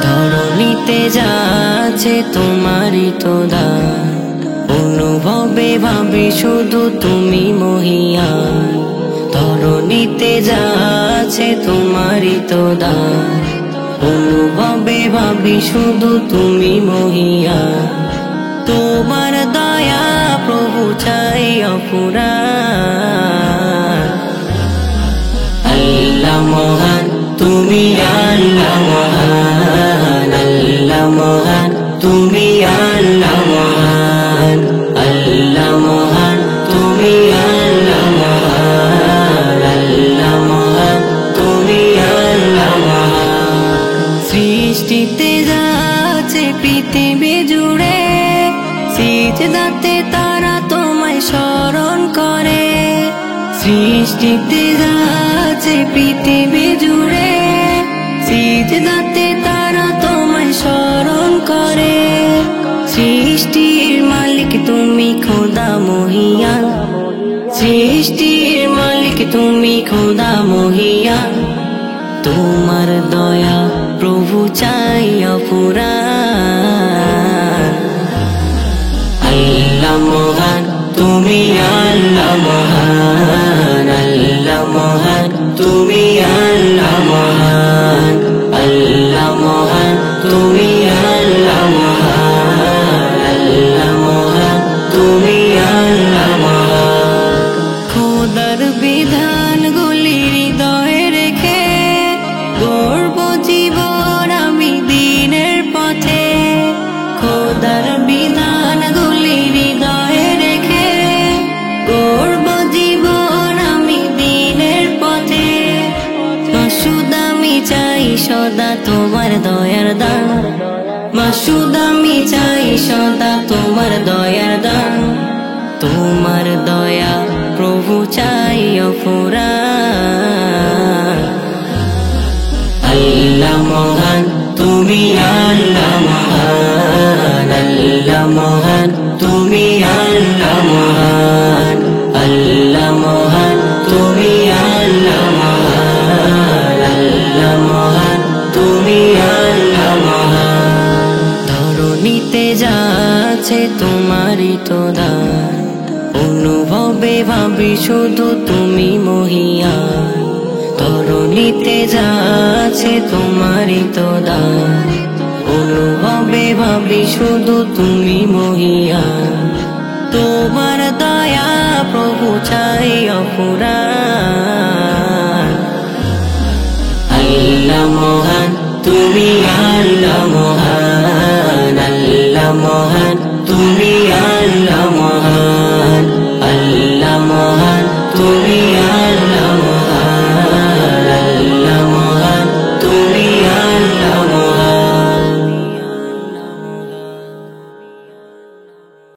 ধরণীতে যা আছে তোমারই তো দান, অনুভবে ভাবি শুধু তুমি মহিয়ান। ধরণীতে যা আছে তোমারই তো দান, অনুভবে ভাবি শুধু তুমি মহিয়ান। তোমার দয়া প্রভু চাই অফুরান। আল্লাহ মহান তুমি, আল্লাহ মহান, আল্লাহ মহান তুমি, আল্লাহ মহান, আল্লাহ মহান তুমি, আল্লাহ মহান, আল্লাহ মহান তুমি, আল্লাহ মহান। সৃষ্টিতে যা আছে পৃথিবী জুড়ে, সিজদাতে তারা তোমায় স্মরণ করে। সৃষ্টিতে যা আছে পৃথিবী জুড়ে, সিজদাতে তারা তোমায় স্মরণ করে। সৃষ্টির মালিক তুমি খোদা মহিয়ান, সৃষ্টির মালিক তুমি খোদা মহিয়ান। তোমার দয়া প্রভু চাই অফুরান। আল্লাহ মহান তুমি, আল্লাহ মহান, আল্লাহ মহান তুমি, আল্লাহ মহান, আল্লাহ মহান তুমি, আল্লাহ মহান, আল্লাহ মহান তুমি, আল্লাহ মহান। খোদার বিধানগুলি হৃদয়ে রেখে গড়ব জীবন আমি দিনের পথে। খোদার বিধানগুলি হৃদয়ে রেখে গড়ব জীবন আমি দিনের পথে। মাসুদ আমি চাই সদা তোমার দয়ার দান, মাসুদ আমি চাই সদা তোমার দয়ার দান। তোমার দয়া প্রভু চাই অফুরান। আল্লাহ মহান তুমি, আল্লাহ মহান, আল্লাহ মহান তুমি, আল্লাহ মহান, আল্লাহ মহান তুমি, আল্লাহ মহান, আল্লাহ মহান তুমি, আল্লাহ মহান। ধরণীতে যা আছে তোমারই তো দান, অনুভবে ভাবি শুধু তুমি মহিয়ান। ধরণীতে যা আছে তোমারই তো দান, অনুভবে ভাবি শুধু তুমি মহিয়ান। তোমার দয়া প্রভু চাই অফুরান। আল্লাহ